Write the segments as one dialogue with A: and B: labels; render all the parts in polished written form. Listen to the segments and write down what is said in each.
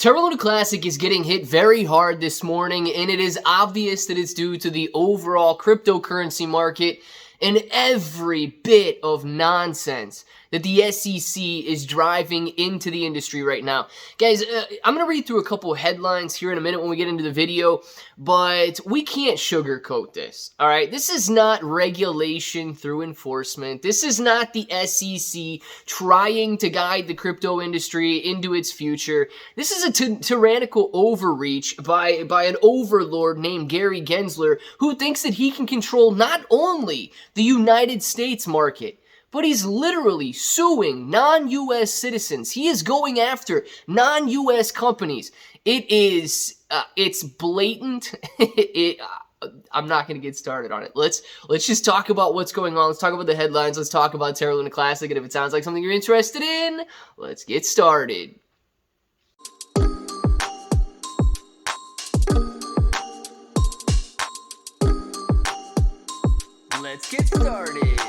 A: Terra Luna Classic is getting hit very hard this morning, and it is obvious that it's due to the overall cryptocurrency market and every bit of nonsense that the SEC is driving into the industry right now. Guys, I'm going to read through a couple headlines here in a minute when we get into the video, but we can't sugarcoat this, all right? This is not regulation through enforcement. This is not the SEC trying to guide the crypto industry into its future. This is a tyrannical overreach by an overlord named Gary Gensler, who thinks that he can control not only the United States market, but he's literally suing non-U.S. citizens. He is going after non-U.S. companies. It's blatant. I'm not going to get started on it. Let's just talk about what's going on. Let's talk about the headlines. Let's talk about Terra Luna Classic. And if it sounds like something you're interested in, let's get started. Let's get started.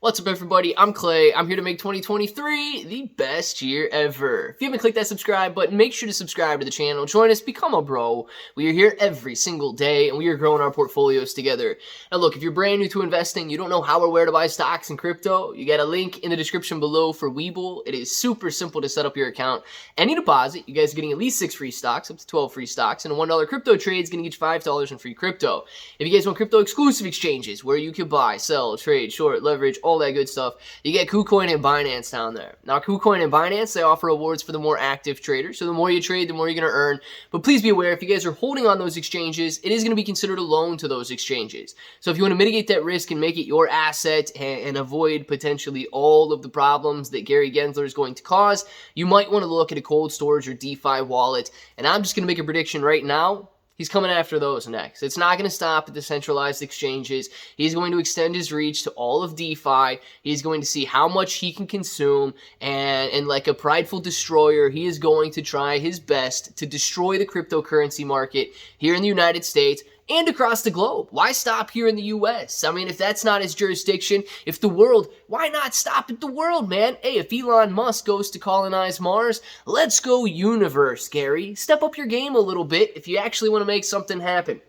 A: What's up, everybody? I'm Clay. I'm here to make 2023 the best year ever. If you haven't clicked that subscribe button, make sure to subscribe to the channel. Join us, become a bro. We are here every single day, and we are growing our portfolios together. Now, look, if you're brand new to investing, you don't know how or where to buy stocks and crypto, you got a link in the description below for Webull. It is super simple to set up your account. Any deposit, you guys are getting at least 6 free stocks, up to 12 free stocks, and a $1 crypto trade is going to get you $5 in free crypto. If you guys want crypto exclusive exchanges where you can buy, sell, trade, short, leverage, all that good stuff, you get KuCoin and Binance down there. Now, KuCoin and Binance, they offer rewards for the more active traders. So the more you trade, the more you're going to earn. But please be aware, if you guys are holding on those exchanges, it is going to be considered a loan to those exchanges. So if you want to mitigate that risk and make it your asset and avoid potentially all of the problems that Gary Gensler is going to cause, you might want to look at a cold storage or DeFi wallet. And I'm just going to make a prediction right now. He's coming after those next. It's not going to stop at the centralized exchanges. He's going to extend his reach to all of DeFi. He's going to see how much he can consume. And like a prideful destroyer, he is going to try his best to destroy the cryptocurrency market here in the United States and across the globe. Why stop here in the U.S.? I mean, if that's not his jurisdiction, if the world, why not stop at the world, man? Hey, if Elon Musk goes to colonize Mars, let's go universe, Gary. Step up your game a little bit if you actually want to make something happen.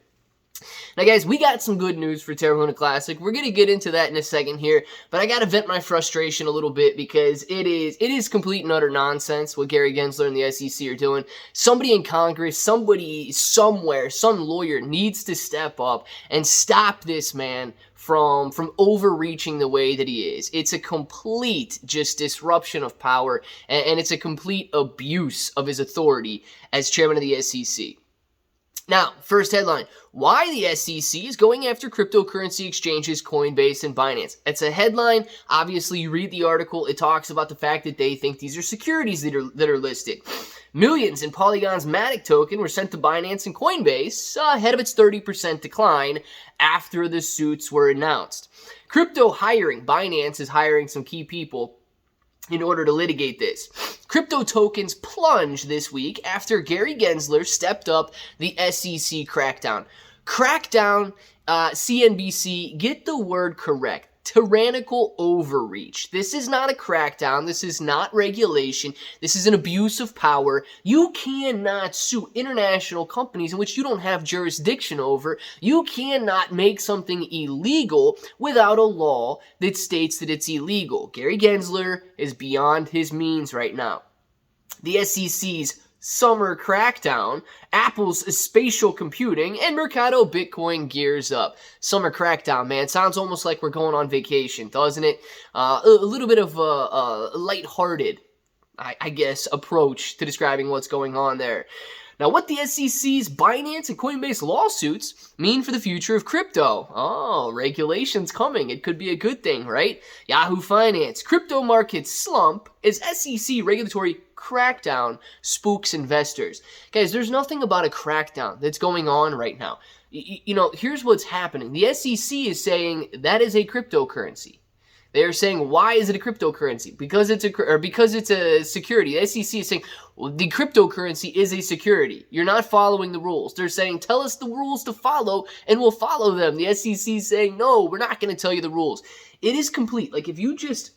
A: Now, guys, we got some good news for Terra Luna Classic. We're going to get into that in a second here, but I got to vent my frustration a little bit because it is complete and utter nonsense what Gary Gensler and the SEC are doing. Somebody in Congress, somebody somewhere, some lawyer needs to step up and stop this man from overreaching the way that he is. It's a complete just disruption of power, and it's a complete abuse of his authority as chairman of the SEC. Now, first headline, why the SEC is going after cryptocurrency exchanges Coinbase and Binance. It's a headline. Obviously, you read the article. It talks about the fact that they think these are securities that are listed. Millions in Polygon's Matic token were sent to Binance and Coinbase ahead of its 30% decline after the suits were announced. Crypto hiring. Binance is hiring some key people in order to litigate this. Crypto tokens plunged this week after Gary Gensler stepped up the SEC crackdown. Crackdown, CNBC, get the word correct. Tyrannical overreach. This is not a crackdown. This is not regulation. This is an abuse of power. You cannot sue international companies in which you don't have jurisdiction over. You cannot make something illegal without a law that states that it's illegal. Gary Gensler is beyond his means right now. The SEC's summer crackdown, Apple's spatial computing, and Mercado Bitcoin gears up. Summer crackdown, man. Sounds almost like we're going on vacation, doesn't it? A little bit of a lighthearted, I guess, approach to describing what's going on there. Now, what the SEC's Binance and Coinbase lawsuits mean for the future of crypto. Oh, regulation's coming. It could be a good thing, right? Yahoo Finance. Crypto markets slump as SEC regulatory crackdown spooks investors. Guys, there's nothing about a crackdown that's going on right now. You know, here's what's happening. The SEC is saying that is a cryptocurrency. They are saying, why is it a cryptocurrency? Because it's a security. The SEC is saying, well, the cryptocurrency is a security. You're not following the rules. They're saying, tell us the rules to follow, and we'll follow them. The SEC is saying, no, we're not going to tell you the rules. It is complete. Like, if you just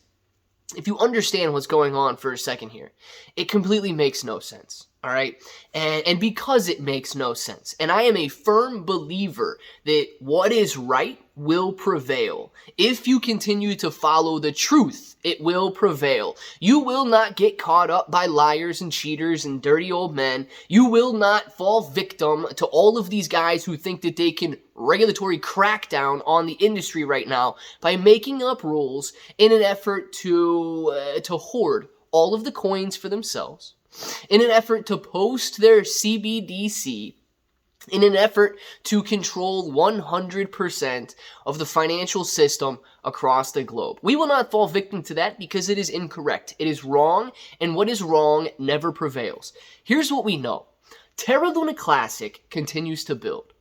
A: if you understand what's going on for a second here, it completely makes no sense. All right. And because it makes no sense, and I am a firm believer that what is right will prevail. If you continue to follow the truth, it will prevail. You will not get caught up by liars and cheaters and dirty old men. You will not fall victim to all of these guys who think that they can regulatory crackdown on the industry right now by making up rules in an effort to hoard all of the coins for themselves, in an effort to post their CBDC, in an effort to control 100% of the financial system across the globe. We will not fall victim to that because it is incorrect. It is wrong, and what is wrong never prevails. Here's what we know. Terra Luna Classic continues to build.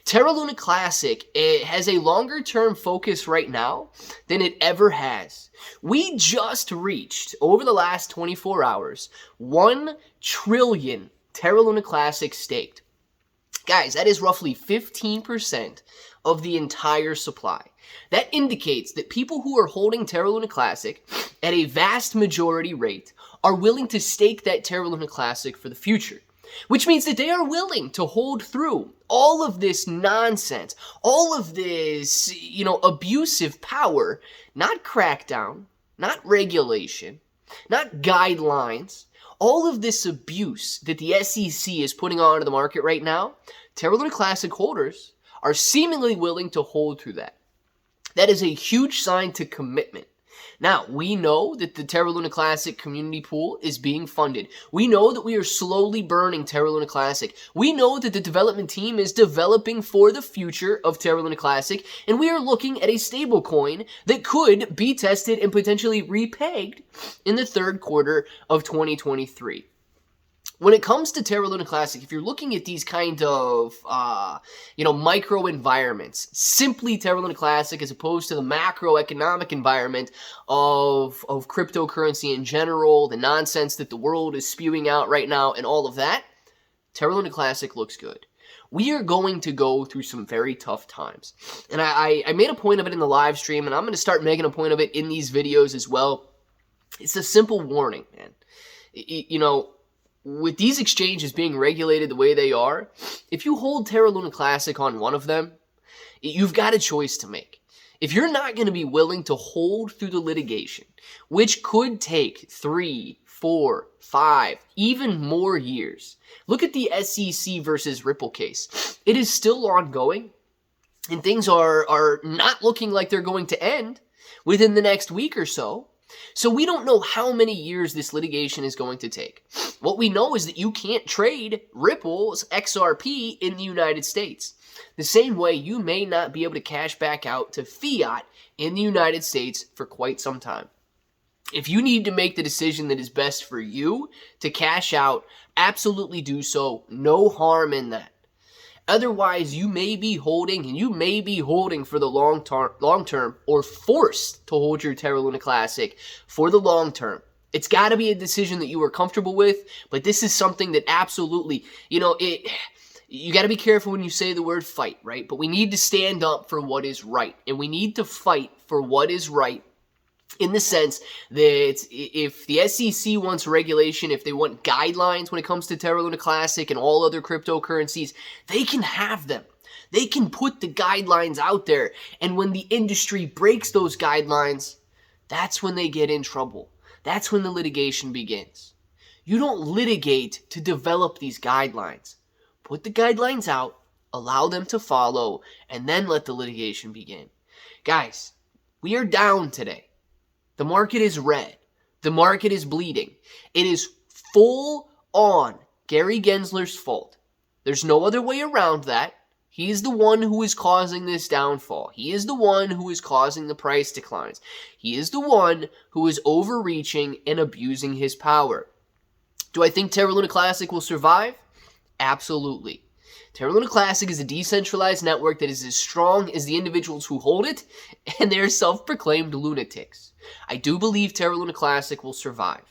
A: Terra Luna Classic, it has a longer term focus right now than it ever has. We just reached, over the last 24 hours, 1 trillion Terra Luna Classic staked. Guys, that is roughly 15% of the entire supply. That indicates that people who are holding Terra Luna Classic at a vast majority rate are willing to stake that Terra Luna Classic for the future. Which means that they are willing to hold through all of this nonsense, all of this, abusive power, not crackdown, not regulation, not guidelines, all of this abuse that the SEC is putting onto the market right now. Terra Luna Classic holders are seemingly willing to hold through that. That is a huge sign to commitment. Now, we know that the Terra Luna Classic community pool is being funded. We know that we are slowly burning Terra Luna Classic. We know that the development team is developing for the future of Terra Luna Classic, and we are looking at a stable coin that could be tested and potentially repegged in the third quarter of 2023. When it comes to Terra Luna Classic, if you're looking at these kind of, micro environments, simply Terra Luna Classic as opposed to the macroeconomic environment of cryptocurrency in general, the nonsense that the world is spewing out right now and all of that, Terra Luna Classic looks good. We are going to go through some very tough times. And I made a point of it in the live stream, and I'm going to start making a point of it in these videos as well. It's a simple warning, man. With these exchanges being regulated the way they are, if you hold Terra Luna Classic on one of them, you've got a choice to make. If you're not going to be willing to hold through the litigation, which could take 3, 4, 5, even more years. Look at the SEC versus Ripple case. It is still ongoing, and things are not looking like they're going to end within the next week or so. So we don't know how many years this litigation is going to take. What we know is that you can't trade Ripple's XRP in the United States. The same way you may not be able to cash back out to fiat in the United States for quite some time. If you need to make the decision that is best for you to cash out, absolutely do so. No harm in that. Otherwise, you may be holding, and you may be holding for the long term, or forced to hold your Terra Luna Classic for the long term. It's got to be a decision that you are comfortable with, but this is something that absolutely, you got to be careful when you say the word fight, right? But we need to stand up for what is right, and we need to fight for what is right. In the sense that if the SEC wants regulation, if they want guidelines when it comes to Terra Luna Classic and all other cryptocurrencies, they can have them. They can put the guidelines out there. And when the industry breaks those guidelines, that's when they get in trouble. That's when the litigation begins. You don't litigate to develop these guidelines. Put the guidelines out, allow them to follow, and then let the litigation begin. Guys, we are down today. The market is red. The market is bleeding. It is full on Gary Gensler's fault. There's no other way around that. He is the one who is causing this downfall. He is the one who is causing the price declines. He is the one who is overreaching and abusing his power. Do I think Terra Luna Classic will survive? Absolutely. Terra Luna Classic is a decentralized network that is as strong as the individuals who hold it, and they are self-proclaimed lunatics. I do believe Terra Luna Classic will survive.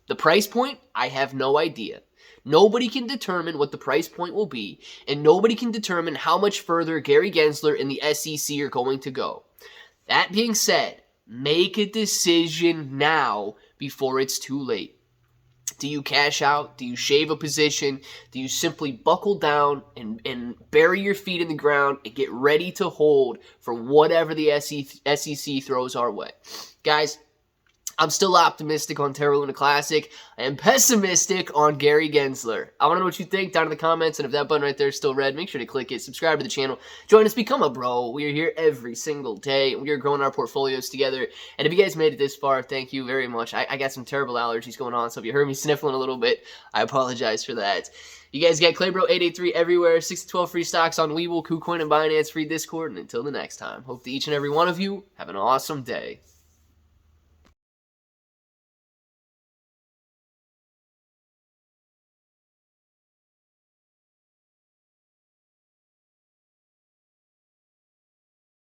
A: The price point, I have no idea. Nobody can determine what the price point will be, and nobody can determine how much further Gary Gensler and the SEC are going to go. That being said, Make a decision now before it's too late. Do you cash out? Do you shave a position? Do you simply buckle down and bury your feet in the ground and get ready to hold for whatever the SEC throws our way? Guys, I'm still optimistic on Terra Luna Classic. I am pessimistic on Gary Gensler. I want to know what you think down in the comments, and if that button right there is still red, make sure to click it, subscribe to the channel, join us, become a bro. We are here every single day, and we are growing our portfolios together. And if you guys made it this far, thank you very much. I got some terrible allergies going on, so if you heard me sniffling a little bit, I apologize for that. You guys got Claybro883 everywhere, 6 to 12 free stocks on Webull, KuCoin, and Binance, free Discord, and until the next time, hope that each and every one of you have an awesome day.